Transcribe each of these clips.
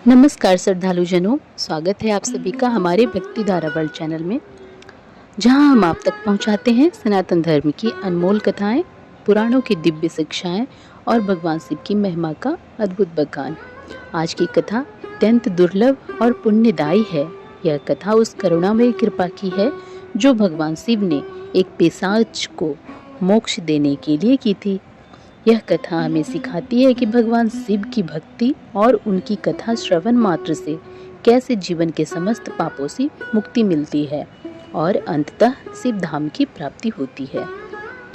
नमस्कार श्रद्धालुजनों, स्वागत है आप सभी का हमारे भक्ति धारा वर्ल्ड चैनल में, जहां हम आप तक पहुंचाते हैं सनातन धर्म की अनमोल कथाएं, पुराणों की दिव्य शिक्षाएं और भगवान शिव की महिमा का अद्भुत बखान। आज की कथा अत्यंत दुर्लभ और पुण्यदायी है। यह कथा उस करुणामय कृपा की है जो भगवान शिव ने एक पिशाच को मोक्ष देने के लिए की थी। यह कथा हमें सिखाती है कि भगवान शिव की भक्ति और उनकी कथा श्रवण मात्र से कैसे जीवन के समस्त पापों से मुक्ति मिलती है और अंततः शिव धाम की प्राप्ति होती है।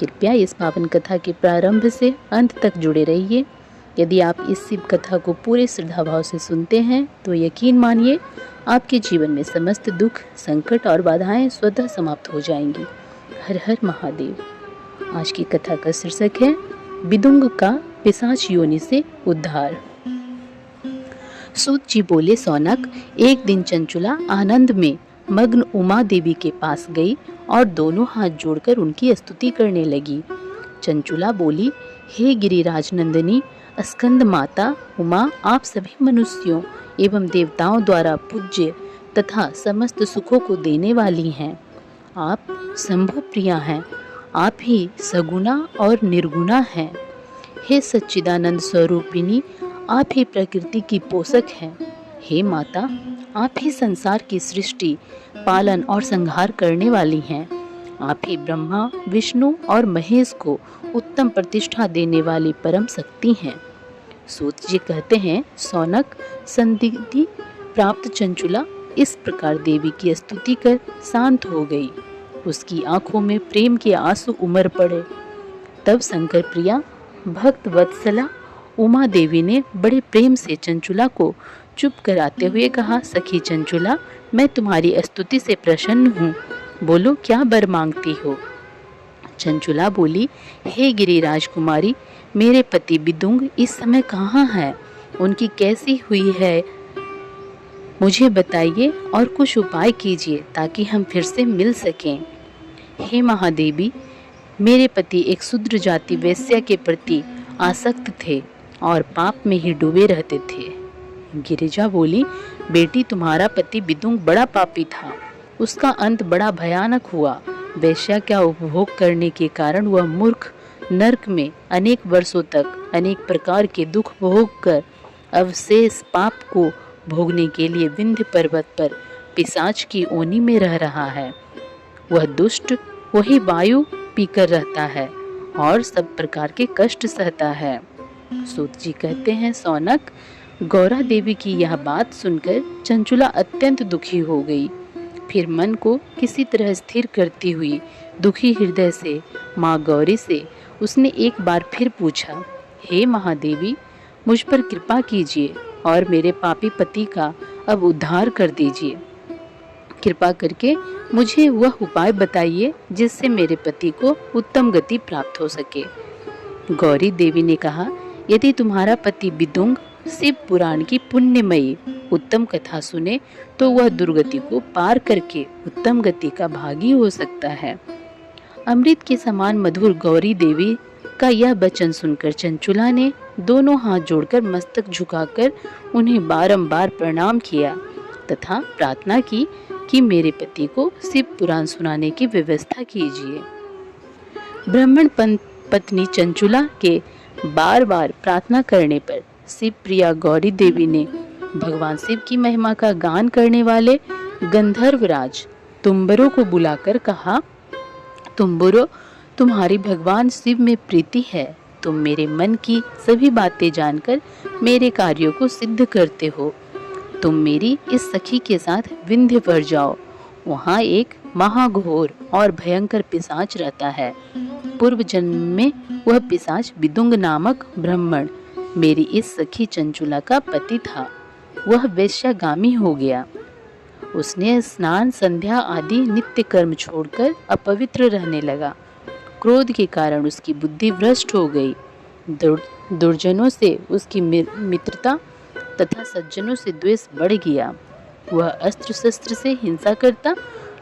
कृपया इस पावन कथा के प्रारंभ से अंत तक जुड़े रहिए। यदि आप इस शिव कथा को पूरे श्रद्धा भाव से सुनते हैं तो यकीन मानिए आपके जीवन में समस्त दुख, संकट और बाधाएं स्वतः समाप्त हो जाएंगी। हर हर महादेव। आज की कथा का शीर्षक है विदुंग का पिशाच योनि से उद्धार। सूत जी बोले, सौनक, एक दिन चंचुला आनंद में मग्न उमा देवी के पास गई और दोनों हाथ जोड़कर उनकी स्तुति करने लगी। चंचुला बोली, हे गिरिराज नंदिनी स्कंद माता उमा, आप सभी मनुष्यों एवं देवताओं द्वारा पूज्य तथा समस्त सुखों को देने वाली हैं। आप शंभु प्रिया हैं। आप ही सगुना और निर्गुणा हैं। हे सच्चिदानंद स्वरूपिणी, आप ही प्रकृति की पोषक हैं। हे माता, आप ही संसार की सृष्टि, पालन और संहार करने वाली हैं। आप ही ब्रह्मा, विष्णु और महेश को उत्तम प्रतिष्ठा देने वाली परम शक्ति हैं। सूत जी कहते हैं, सौनक, संदिग्धि प्राप्त चंचुला इस प्रकार देवी की स्तुति कर शांत हो गई। उसकी आंखों में प्रेम के आंसू उमड़ पड़े। तब शंकर प्रिया भक्त वत्सला उमा देवी ने बड़े प्रेम से चंचुला को चुप कराते हुए कहा, सखी चंचुला, मैं तुम्हारी स्तुति से प्रसन्न हूँ। बोलो, क्या वर मांगती हो? चंचुला बोली, हे गिरिराज कुमारी, मेरे पति विदुंग इस समय कहाँ हैं? उनकी कैसी हुई है मुझे बताइए और कुछ उपाय कीजिए ताकि हम फिर से मिल सकें। हे महादेवी, मेरे पति एक शूद्र जाति वेश्या के प्रति आसक्त थे और पाप में ही डूबे रहते थे। गिरिजा बोली, बेटी, तुम्हारा पति विदुंग बड़ा पापी था। उसका अंत बड़ा भयानक हुआ। वेश्या का उपभोग करने के कारण वह मूर्ख नरक में अनेक वर्षों तक अनेक प्रकार के दुख भोग कर अवशेष पाप को भोगने के लिए विंध्य पर्वत पर पिशाच की ओनी में रह रहा है। वह दुष्ट वही वायु पीकर रहता है और सब प्रकार के कष्ट सहता है। सूत जी कहते हैं, सौनक, गौरा देवी की यह बात सुनकर चंचुला अत्यंत दुखी हो गई। फिर मन को किसी तरह स्थिर करती हुई दुखी हृदय से माँ गौरी से उसने एक बार फिर पूछा, हे महादेवी, मुझ पर कृपा कीजिए और मेरे पापी पति का अब उद्धार कर दीजिए। कृपा करके मुझे वह उपाय बताइए जिससे मेरे पति को उत्तम गति प्राप्त हो सके। गौरी देवी ने कहा, यदि तुम्हारा पति विदुंग शिव पुराण की पुण्यमयी उत्तम कथा सुने तो वह दुर्गति को पार करके उत्तम गति का भागी हो सकता है। अमृत के समान मधुर गौरी देवी का यह वचन सुनकर चंचुला ने दोनों हाथ जोड़कर मस्तक झुकाकर उन्हें बारंबार प्रणाम किया तथा प्रार्थना की कि मेरे पति को शिव पुराण सुनाने की व्यवस्था कीजिए। ब्राह्मण पत्नी चंचुला के बार बार प्रार्थना करने पर शिव प्रिया गौरी देवी ने भगवान शिव की महिमा का गान करने वाले गंधर्वराज तुम्बरों को बुलाकर कहा, तुम्बरो, तुम्हारी भगवान शिव में प्रीति है। तुम मेरे मन की सभी बातें जानकर मेरे कार्यों को सिद्ध करते हो। तुम मेरी इस सखी के साथ विंध्य पर जाओ। वहाँ एक महाघोर और भयंकर पिशाच रहता है। पूर्व जन्म में वह पिशाच विदुंग नामक ब्राह्मण मेरी इस सखी चंचुला का पति था। वह वेश्यागामी हो गया। उसने स्नान, संध्या आदि नित्य कर्म छोड़कर अपवित्र रहने लगा। क्रोध के कारण उसकी बुद्धि भ्रष्ट हो गई। दुर्जनों से उसकी मित्रता तथा सज्जनों से द्वेष बढ़ गया। वह अस्त्र शस्त्र से हिंसा करता,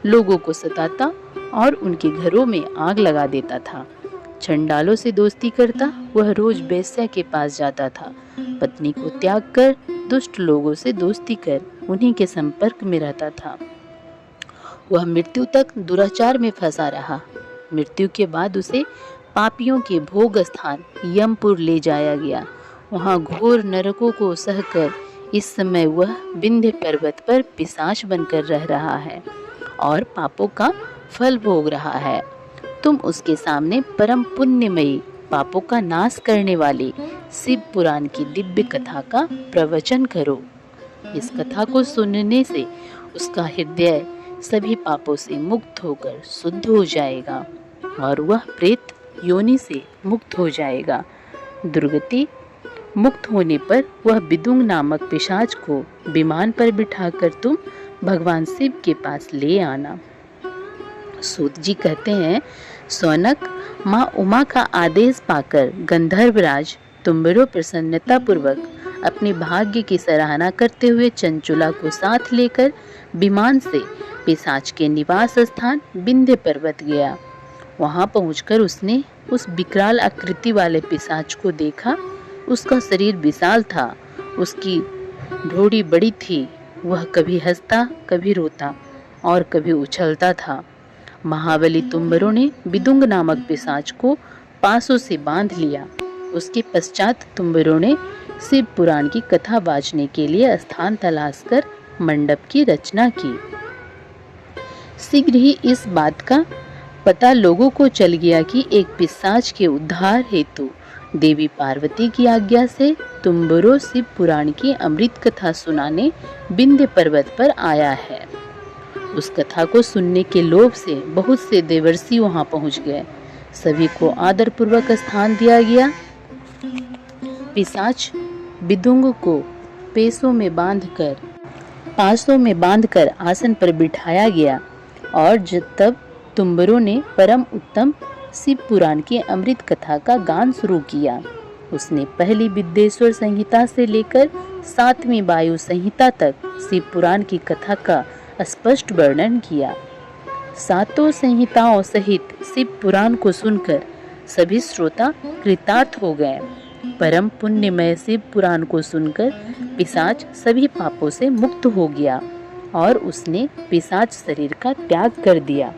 लोगों को सताता और उनके घरों में आग लगा देता था। चंडालों से दोस्ती करता, वह रोज वेश्या के पास जाता था। पत्नी को त्याग कर दुष्ट लोगों से दोस्ती कर उन्हीं के संपर्क में रहता था। वह मृत्यु तक दुराचार में फंसा रहा। मृत्यु के बाद उसे पापियों के भोग स्थान यमपुर ले जाया गया। वहां घोर नरकों को सहकर इस समय वह विंध्य पर्वत पर पिशाच बनकर रह रहा है और पापों का फल भोग रहा है। तुम उसके सामने परम पुण्यमयी पापों का नाश करने वाली शिव पुराण की दिव्य कथा का प्रवचन करो। इस कथा को सुनने से उसका हृदय सभी पापों से मुक्त होकर शुद्ध हो जाएगा और वह प्रेत योनि से मुक्त हो जाएगा। दुर्गति मुक्त होने पर वह विदुंग नामक पिशाच को विमान पर बिठाकर तुम भगवान शिव के पास ले आना। सूत जी कहते हैं, सौनक, माँ उमा का आदेश पाकर गंधर्वराज तुम्बरो प्रसन्नता पूर्वक अपने भाग्य की सराहना करते हुए चंचुला को साथ लेकर विमान से पिशाच के निवास स्थान विंध्य पर्वत गया। वहां पहुंचकर उसने उस विकराल आकृति वाले पिशाच को देखा। उसका शरीर विशाल था, उसकी ढोड़ी बड़ी थी। वह कभी हंसता, कभी रोता और कभी उछलता था। महाबली तुम्बरों ने विदुंग नामक पिशाच को पासों से बांध लिया। उसके पश्चात तुम्बरों ने शिव पुराण की कथा बाजने के लिए स्थान तलाश कर मंडप की रचना की। शीघ्र ही इस बात का पता लोगों को चल गया कि एक पिशाच के उद्धार हेतु देवी पार्वती की आज्ञा से तुम्बरो शिव पुराण की अमृत कथा सुनाने विंध्य पर्वत पर आया है। उस कथा को सुनने के लोभ से बहुत से देवर्षि वहां पहुंच गए। सभी को आदर पूर्वक स्थान दिया गया। पिशाच विदुंग को पासों में बांधकर आसन पर बिठाया गया और तब तुम्बरों ने परम उत्तम शिव पुराण की अमृत कथा का गान शुरू किया। उसने पहली विद्येश्वर संहिता से लेकर 7वीं वायु संहिता तक शिव पुराण की कथा का स्पष्ट वर्णन किया। 7 संहिताओं सहित शिव पुराण को सुनकर सभी श्रोता कृतार्थ हो गए। परम पुण्यमय शिव पुराण को सुनकर पिशाच सभी पापों से मुक्त हो गया और उसने पिशाच शरीर का त्याग कर दिया।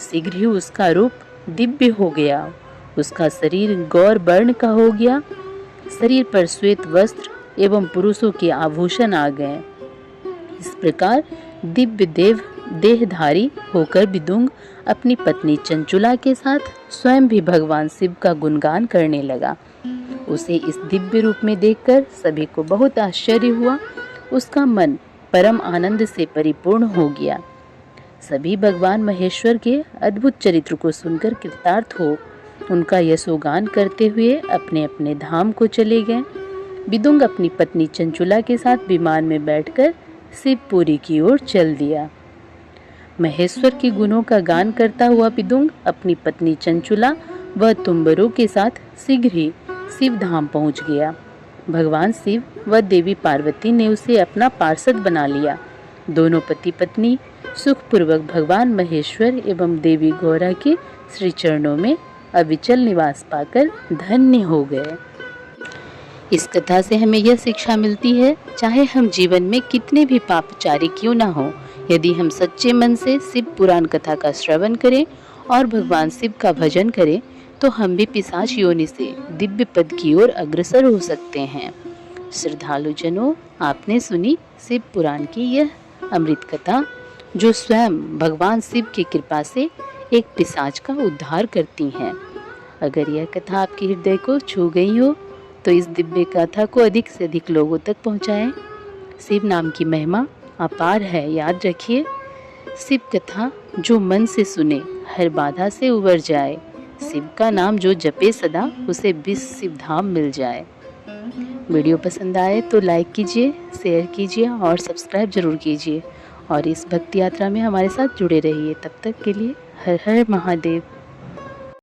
शीघ्र ही उसका रूप दिव्य हो गया। उसका शरीर गौर वर्ण का हो गया। शरीर पर श्वेत वस्त्र एवं पुरुषों के आभूषण आ गए। इस प्रकार दिव्य देहधारी होकर विदुंग अपनी पत्नी चंचुला के साथ स्वयं भी भगवान शिव का गुणगान करने लगा। उसे इस दिव्य रूप में देखकर सभी को बहुत आश्चर्य हुआ। उसका मन परम आनंद से परिपूर्ण हो गया। सभी भगवान महेश्वर के अद्भुत चरित्र को सुनकर कृतार्थ हो उनका यशोगान करते हुए अपने अपने धाम को चले गए। विदुंग अपनी पत्नी चंचुला के साथ विमान में बैठकर शिवपुरी की ओर चल दिया। महेश्वर के गुणों का गान करता हुआ विदुंग अपनी पत्नी चंचुला व तुम्बरों के साथ शीघ्र ही शिव धाम पहुंच गया। भगवान शिव व देवी पार्वती ने उसे अपना पार्षद बना लिया। दोनों पति पत्नी सुखपूर्वक भगवान महेश्वर एवं देवी गौरा के श्री चरणों में अविचल निवास पाकर धन्य हो गए। इस कथा से हमें यह शिक्षा मिलती है, चाहे हम जीवन में कितने भी पापचारी क्यों ना हो, यदि हम सच्चे मन से शिव पुराण कथा का श्रवण करें और भगवान शिव का भजन करें तो हम भी पिशाच योनि से दिव्य पद की ओर अग्रसर हो सकते हैं। श्रद्धालु जनों, आपने सुनी शिव पुराण की यह अमृत कथा जो स्वयं भगवान शिव की कृपा से एक पिशाच का उद्धार करती हैं। अगर यह कथा आपके हृदय को छू गई हो तो इस दिव्य कथा को अधिक से अधिक लोगों तक पहुंचाएं। शिव नाम की महिमा अपार है, याद रखिए। शिव कथा जो मन से सुने हर बाधा से उबर जाए। शिव का नाम जो जपे सदा उसे 20 शिव धाम मिल जाए। वीडियो पसंद आए तो लाइक कीजिए, शेयर कीजिए और सब्सक्राइब जरूर कीजिए और इस भक्ति यात्रा में हमारे साथ जुड़े रहिए। तब तक के लिए हर हर महादेव।